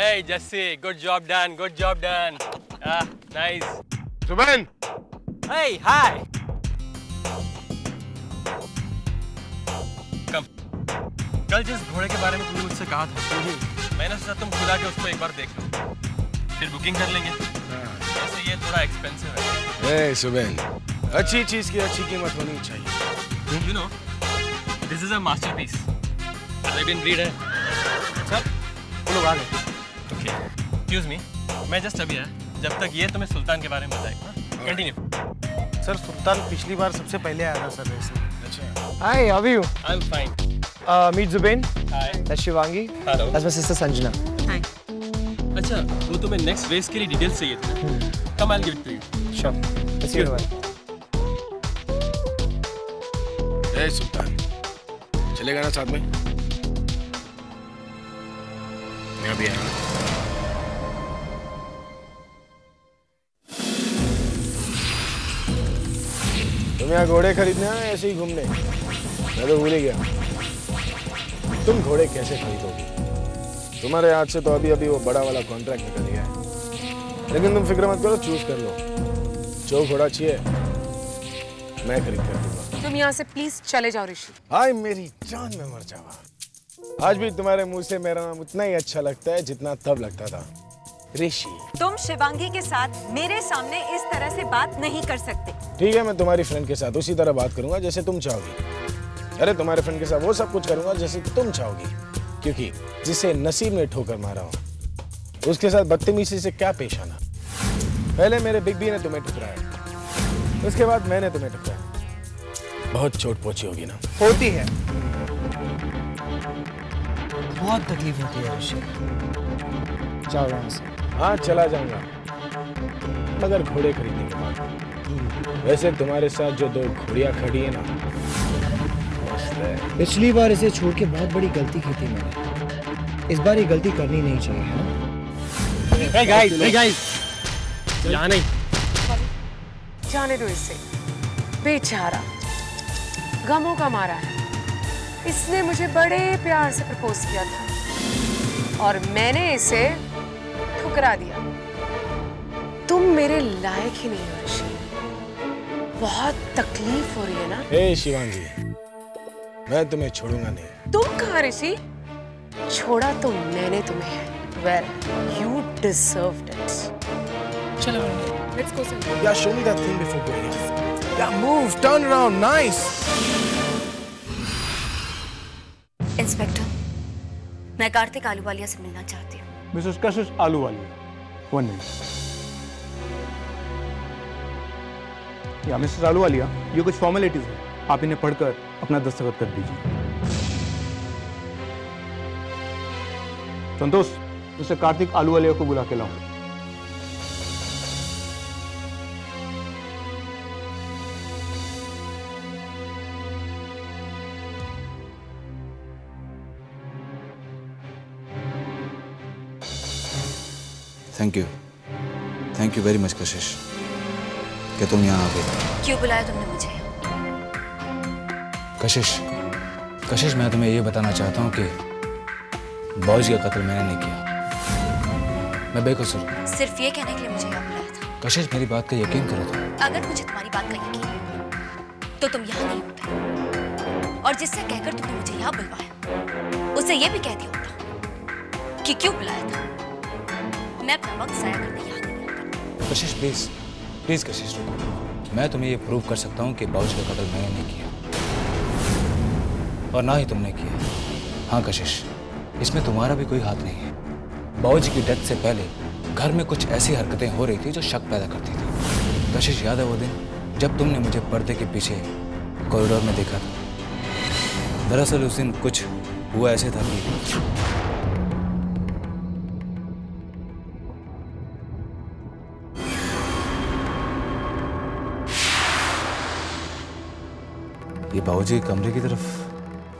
Hey Jesse, good job done, good job done. Ah, nice. सुबैन। Hey, hi. Come. कल जिस घोड़े के बारे में तुमने मुझसे कहा था, मैंने सोचा तुम खुद आके उसको एक बार देख लो, फिर बुकिंग कर लेंगे। वैसे ये थोड़ा एक्सपेंसिव है। Hey सुबैन, अच्छी चीज की अच्छी कीमत होनी चाहिए। You know, this is a masterpiece. Arabian breed है। सब, वो लोग आ गए। Okay. Excuse me, मैं just अभी आया। जब तक ये तुम्हें सुल्तान के बारे में बताएगा। Continue. सर सुल्तान पिछली बार सबसे पहले आया था सर रेस में। अच्छा। Hi, how are you? I'm fine. Meet Zubain. Hi. That's Shivangi. Hello. That's my sister Sanjana. Hi. अच्छा, वो तुम्हें नेक्स्ट रेस के लिए डिटेल्स चाहिए थे। Come, I'll give it to you. Sure. Let's see you. Hey सुल्तान, चलेगा ना साथ में? मैं अभी आया। तुम यहाँ घोड़े खरीदने आए ऐसे ही घूमने? मैं तो भूल ही गया। तुम घोड़े कैसे खरीदोगे? तुम्हारे हाथ से तो अभी अभी वो बड़ा वाला कॉन्ट्रैक्ट निकल गया है। लेकिन तुम फिक्र मत करो, चूज कर लो। जो घोड़ा चाहिए मैं खरीद कर दूंगा। तुम यहाँ से प्लीज चले जाओ ऋषि। हाय मेरी जान में मर जावा। आज भी तुम्हारे मुंह से मेरा नाम उतना ही अच्छा लगता है जितना तब लगता था, ऋषि। तुम शिवांगी के साथ मेरे सामने इस तरह से बात नहीं कर सकते। ठीक है, मैं तुम्हारी फ्रेंड के साथ उसी तरह बात करूंगा जैसे तुम चाहोगी। अरे तुम्हारे फ्रेंड के साथ वो सब कुछ करूंगा जैसे तुम चाहोगी, क्योंकि जिसे नसीब ने ठोकर मारा हो उसके साथ बदतमीजी से क्या पेश आना। पहले मेरे बिग बी ने तुम्हें ठुकराया, उसके बाद मैंने तुम्हें ठुकराया। बहुत चोट पहुंची होगी ना? होती है, बहुत तकलीफ होती है ऋषि। जाओ यहाँ से। हाँ चला जाऊंगा, मगर घोड़े खरीदने के बाद। वैसे तुम्हारे साथ जो दो घोड़ियां खड़ी है ना, मस्त है। पिछली बार इसे छोड़ के बहुत बड़ी गलती की थी मैंने। इस बार ये गलती करनी नहीं चाहिए, है ना? Hey guys, यहाँ नहीं। जाने दो इसे, बेचारा गमों का मारा है। इसने मुझे बड़े प्यार से प्रपोज किया था और मैंने इसे ठुकरा दिया। तुम मेरे लायक ही नहीं हो ऋषि। बहुत तकलीफ हो रही है ना? हे शिवांगी, मैं तुम्हें छोड़ूंगा नहीं। तुम कहाँ ऋषि? छोड़ा तो मैंने तुम्हें है। Well, you deserved it. चलो, let's go somewhere. Yeah, show me that thing before going. Yeah, move, turn around, nice. Inspector, मैं कार्तिक आलूवालिया से मिलना चाहती हूँ। मिसेस कशिश आलूवालिया, 1 मिनट। या मिसेस आलूवालिया, ये कुछ फॉर्मेलिटीज है, आप इन्हें पढ़कर अपना दस्तखत कर दीजिए। संतोष, मिस्टर कार्तिक आलूवालिया को बुला के लाओ। थैंक यू वेरी मच कशिश कि तुम यहाँ आ गई। क्यों बुलाया तुमने मुझे? कशिश मैं तुम्हें ये बताना चाहता हूँ कि बॉयज का कत्ल मैंने नहीं किया, मैं बेकसूर हूँ। सिर्फ ये कहने के लिए मुझे यहाँ बुलाया था? कशिश मेरी बात का यकीन करो तुम। अगर मुझे तुम्हारी बात का यकीन तो तुम यहाँ नहीं होते, और जिससे कहकर तुमने मुझे यहाँ बुलवाया उससे ये भी कह दिया होता कि क्यों बुलाया था। मैं अपना वक्त ज़ाया करने यहाँ नहीं आता। कशिश प्लीज कशिश रुको। मैं तुम्हें ये प्रूव कर सकता हूँ कि बाउज का कत्ल मैंने नहीं किया और ना ही तुमने किया। हाँ कशिश, इसमें तुम्हारा भी कोई हाथ नहीं है। बाउज की डेथ से पहले घर में कुछ ऐसी हरकतें हो रही थी जो शक पैदा करती थी। कशिश याद है वो दिन जब तुमने मुझे पर्दे के पीछे कॉरिडोर में देखा था? दरअसल उस दिन कुछ हुआ ऐसे था कि ये बाबूजी के कमरे की तरफ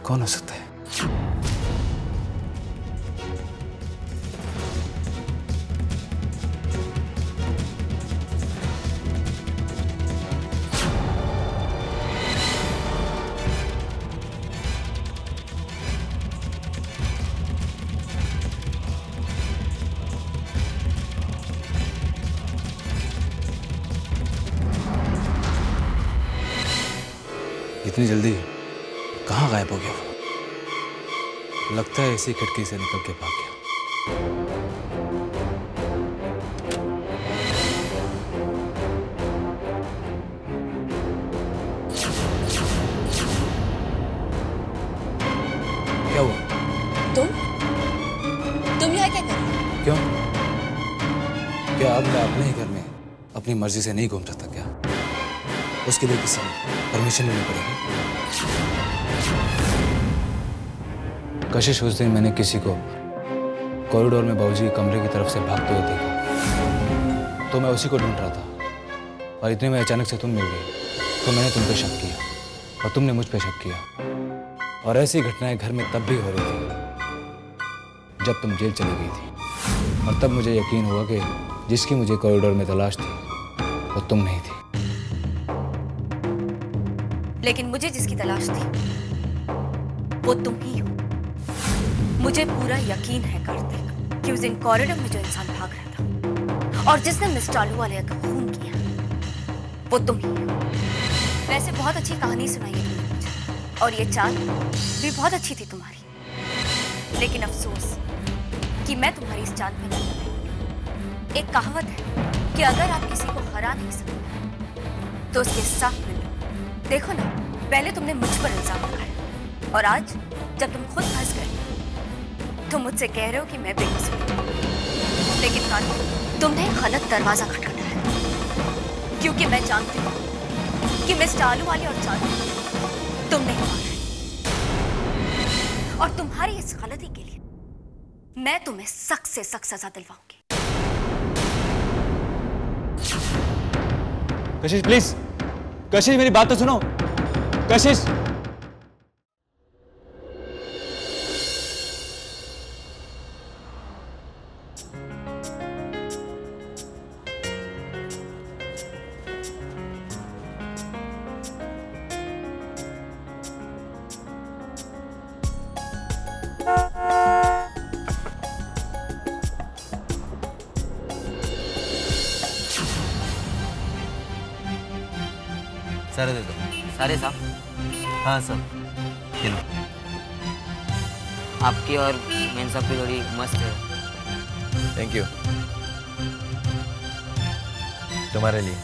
कौन हो सकता है? इतनी जल्दी कहाँ गायब हो गया वो? लगता है इसी खिड़की से निकल के भाग गया। क्या हुआ? तुम यहाँ क्या कर रहे हो? क्यों? क्या अब मैं अपने ही घर में अपनी मर्जी से नहीं घूम सकता क्या? उसके लिए किसी परमिशन लेनी पड़ेगी। कशिश, उस दिन मैंने किसी को कॉरिडोर में बाबूजी के कमरे की तरफ से भागते हुए देखा, तो मैं उसी को ढूंढ रहा था और इतने में अचानक से तुम मिल गई, तो मैंने तुम पे शक किया और तुमने मुझ पे शक किया। और ऐसी घटनाएं घर में तब भी हो रही थी जब तुम जेल चली गई थी, और तब मुझे यकीन हुआ कि जिसकी मुझे कॉरिडोर में तलाश थी वो तुम नहीं थी। लेकिन मुझे जिसकी तलाश थी वो तुम ही हो। मुझे पूरा यकीन है कार्तिक कि उस दिन कॉरिडोर में जो इंसान भाग रहा था और जिसने मिस्टर आलूवालिया का खून किया वो तुम ही हो। वैसे बहुत अच्छी कहानी सुनाई है तुमने मुझे, और ये चाल भी बहुत अच्छी थी तुम्हारी, लेकिन अफसोस कि मैं तुम्हारी इस चाल पे नहीं लगी। एक कहावत है कि अगर आप किसी को हरा नहीं सकते तो उसके साथ मिलो। देखो ना, पहले तुमने मुझ पर इल्जाम लगाया और आज जब तुम खुद फंस गए तो मुझसे कह रहे हो कि मैं बेकसूर हूं। लेकिन कार्तिक, तुमने गलत दरवाजा खटखटाया, क्योंकि मैं जानती हूँ कि मिस्टर आलूवालिया और चालू तुमने ही मारा है। और तुम्हारी इस गलती के लिए मैं तुम्हें सख्त से सख्त सजा दिलवाऊंगी। कशिश प्लीज, कशिश मेरी बात तो सुनो। कशिश, सारे दे दो। सारे साहब? हाँ सब। ये लो। आपकी और मेन साहब की जोड़ी मस्त है। Thank you. तुम्हारे लिए।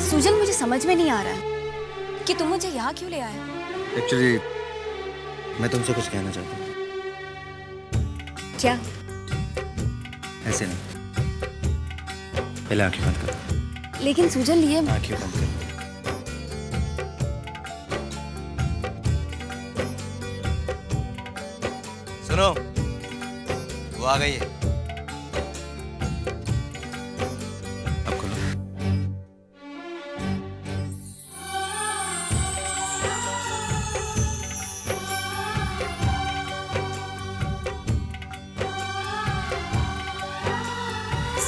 सुजल, मुझे समझ में नहीं आ रहा है कि तुम मुझे यहाँ क्यों ले आए। एक्चुअली मैं तुमसे कुछ कहना चाहता हूँ। क्या? ऐसे नहीं, पहले आंखें बंद करो। लेकिन सुजल, ये आंखें बंद करो। सुनो, वो आ गई है। अब खोलो।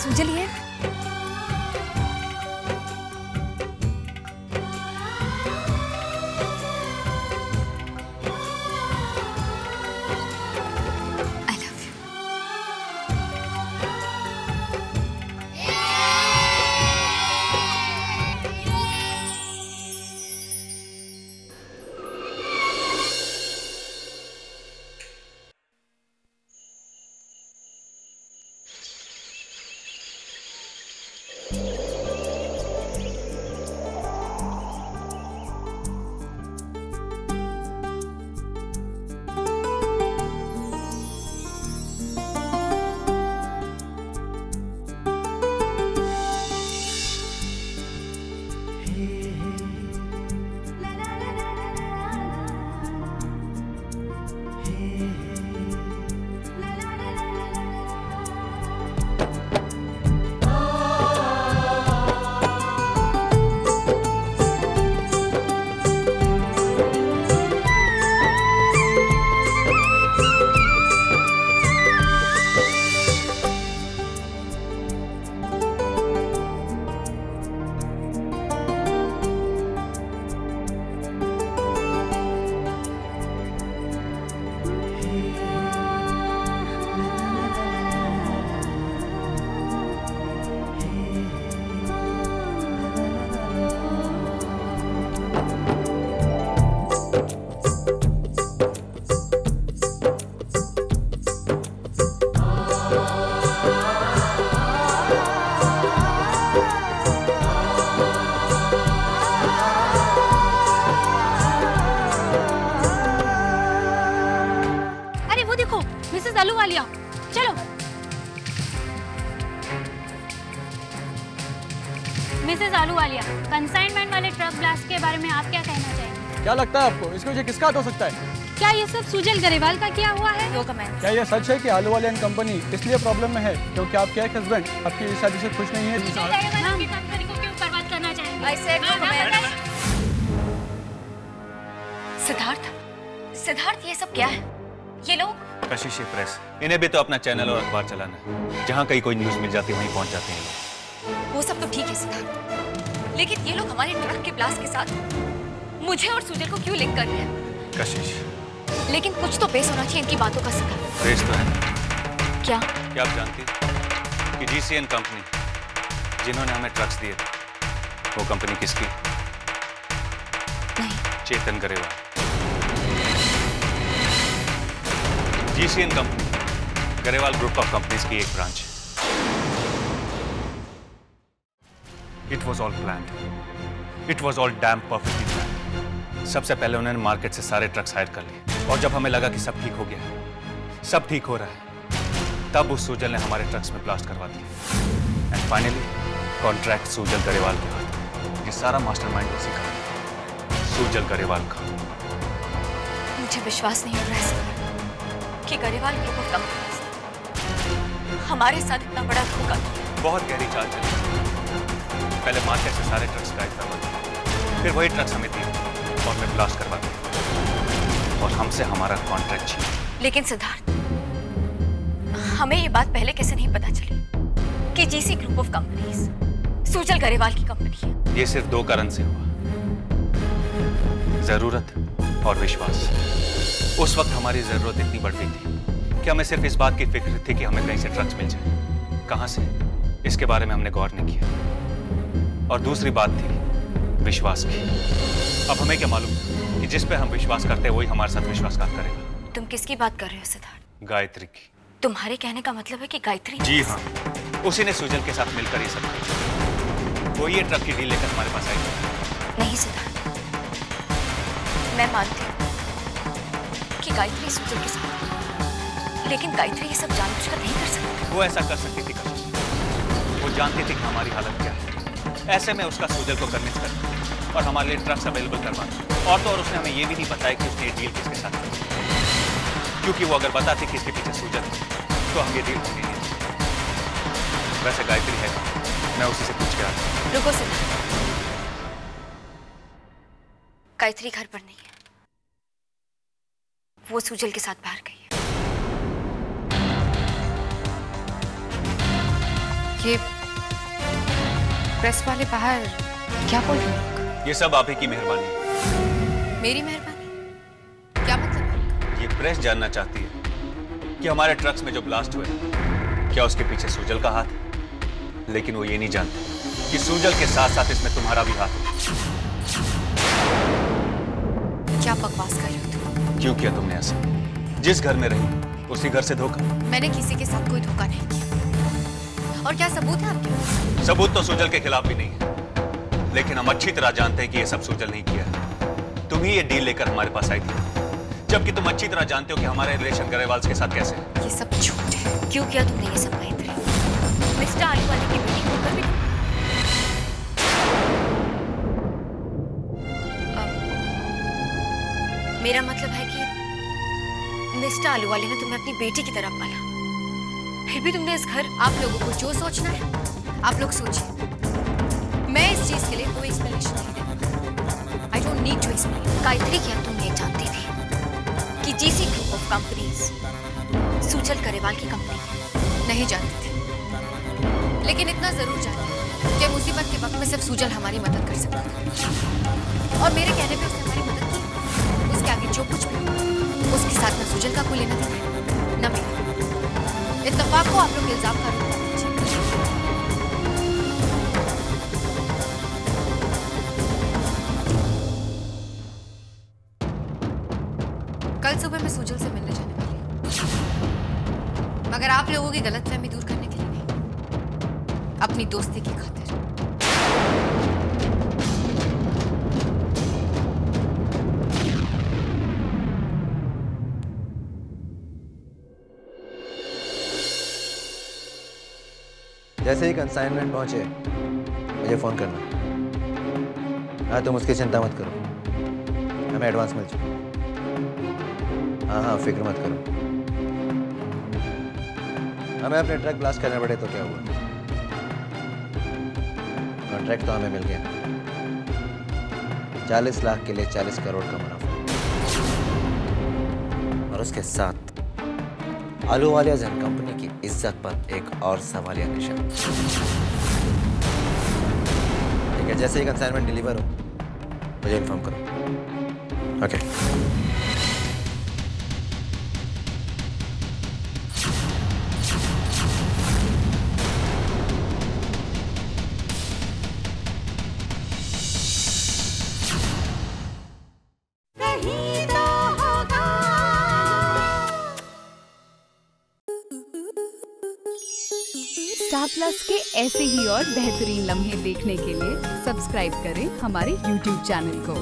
सुजल, ये I love you. Mrs Ahluwalia, consignment वाले ट्रक ब्लास्ट के बारे में आप क्या कहना चाहेंगे? क्या लगता है आपको इसके वजह किसका हाथ हो सकता है? क्या ये सब सुजल गरेवाल का किया हुआ है? No comment. क्या यह सच है कि आलूवालिया एंड कंपनी इसलिए प्रॉब्लम में है क्योंकि आपके एक हस्बैंड आपकी इस शादी से खुश नहीं है? हम कंपनी को क्यों बर्बाद करना चाहेंगे? I said no comment। Siddharth, Siddharth ये सब क्या है? ये लोग कशिश प्रेस, इन्हें भी तो अपना चैनल और अखबार चलाना है। जहाँ कहीं कोई न्यूज मिल जाती है वहीं पहुंच जाते हैं लोग। वो सब तो ठीक है सिद्धार्थ, लेकिन ये लोग हमारे ट्रक के ब्लास्ट के साथ मुझे और सुजल को क्यों लिंक कर रहे हैं? कशिश, लेकिन कुछ तो बेस होना चाहिए इनकी बातों का। सिद्धार्थ बेस तो है। क्या? क्या आप जानती हैं कि GCN कंपनी जिन्होंने हमें ट्रक्स दिए थे, वो कंपनी किसकी? नहीं। Chetan Grewal. GCN company Grewal group of companies की एक ब्रांच है। It was all planned, it was all damn perfectly planned. सबसे पहले उन्होंने मार्केट से सारे ट्रक्स हायर कर लिए और जब हमें लगा कि सब ठीक हो गया, सब ठीक हो रहा है, तब उस सुजल ने हमारे ट्रक्स में ब्लास्ट करवा दिया। And finally contract Sujal Grewal के हाथ। ये सारा मास्टरमाइंड उसी का है, सुजल गरेवाल का। मुझे विश्वास नहीं हो रहा है कि गरेवाल ग्रुप ऑफ कंपनीज हमारे साथ इतना बड़ा धोखा किया। बहुत गहरी चाल चली। पहले मार्केट से सारे ट्रक्स गायब करवा दिए, फिर वही ट्रक्स हमें दिए और मैं ब्लास्ट करवा दिया और हमसे हमारा कॉन्ट्रैक्ट छीना। लेकिन सिद्धार्थ, हमें ये बात पहले कैसे नहीं पता चली कि GC group of companies Sujal Grewal की कंपनी है? ये सिर्फ दो कारण से हुआ, जरूरत और विश्वास। उस वक्त हमारी जरूरत इतनी बढ़ गई थी कि हमें सिर्फ इस बात की फिक्र थी कि हमें कहीं से ट्रक्स मिल जाए। कहां से, इसके बारे में हमने गौर नहीं किया। और दूसरी बात थी विश्वास की। अब हमें क्या मालूम कि जिस पे हम विश्वास करते हैं वही हमारे साथ विश्वासघात करेगा। तुम किसकी बात कर रहे हो सिद्धार्थ? गायत्री की। तुम्हारे कहने का मतलब है कि गायत्री? जी हाँ, उसी ने सुजल के साथ मिलकर ये सब किया। वो ये ट्रक की डील लेकर हमारे पास आई थी। नहीं सिद्धार्थ, मैं मानती हूँ कि गायत्री सुजल के साथ, लेकिन गायत्री ये सब जानबूझकर नहीं कर सकती। वो ऐसा कर सकती थी कशिश। वो जानती थी कि हमारी हालत क्या है। ऐसे में उसका सुजल को कन्विंस कर और हमारे लिए ट्रक्स अवेलेबल करवाना। और तो और उसने हमें ये भी नहीं बताया कि उसने ये डील किसके साथ की, क्योंकि वो अगर बताती कि इसके पीछे सुजल तो हम ये डील होने नहीं देते। वैसे गायत्री है, मैं उसी से पूछ के आता हूं। रुको सिद्धार्थ, गायत्री घर पर नहीं है, वो सुजल के साथ बाहर गई है। ये प्रेस वाले बाहर क्या बोल रहे हैं? ये सब आप ही की मेहरबानी है। मेरी मेहरबानी? क्या मतलब? ये प्रेस जानना चाहती है कि हमारे ट्रक्स में जो ब्लास्ट हुए क्या उसके पीछे सुजल का हाथ है, लेकिन वो ये नहीं जानते कि सुजल के साथ साथ इसमें तुम्हारा भी हाथ है। क्या बकवास कर रहे हो तुम? क्यों किया तुमने ऐसा? जिस घर में रही उसी घर से धोखा। मैंने किसी के साथ कोई धोखा नहीं किया। और क्या सबूत है आपके पास? सबूत तो सुजल के खिलाफ भी नहीं है, लेकिन हम अच्छी तरह जानते हैं कि ये सब सुजल नहीं किया है। तुम ही ये डील लेकर हमारे पास आई थी, जबकि तुम अच्छी तरह जानते हो कि हमारे रिलेशन गरेवाल के साथ कैसे है। ये सब झूठ है। क्यों किया तुमने ये सब? गायत्री, मिस्टर आलूवालिया की बेटी होकर भी मेरा मतलब है कि मिस्टर आलूवालिया ने तुम्हें अपनी बेटी की तरह पाला, फिर भी तुमने इस घर। आप लोगों को जो सोचना है आप लोग सोचिए, मैं इस चीज के लिए कोई एक्सप्लेनेशन नहीं देता। I don't need to explain. Gayatri, क्या तुम ये जानती थी कि GC group of companies Sujal Grewal की कंपनी है? नहीं जानती थी, लेकिन इतना जरूर जानती कि मुसीबत के वक्त में सिर्फ सुजल हमारी मदद कर सकता है। और मेरे कहने पे उसने हमारी मदद की। उसके आगे जो कुछ भी उसके साथ न सुजल का कोई लेना देना है न मेरा। इत्तेफाक को आप लोग इल्जाम का रूप दीजिए। कल सुबह मैं सुजल से मिलने जाने वाली हूँ, मगर आप लोगों की गलतफहमी दूर करने के लिए नहीं, अपनी दोस्ती की खातिर। जैसे ही कंसाइनमेंट पहुंचे मुझे फोन करना। हाँ तुम उसकी चिंता मत करो, हमें एडवांस मिल चुका। हाँ फिक्र मत करो। हमें अपने ट्रक ब्लास्ट करने पड़े तो क्या हुआ, कॉन्ट्रैक्ट तो हमें मिल गया। 40 लाख के लिए 40 करोड़ का मुनाफा, और उसके साथ आलूवालिया एंड कंपनी की इज्जत पर एक और सवालिया निशान। ठीक है, जैसे ही कंसाइनमेंट डिलीवर हो मुझे इन्फॉर्म करो। ओके। स्टार प्लस के ऐसे ही और बेहतरीन लम्हे देखने के लिए सब्सक्राइब करें हमारे YouTube चैनल को।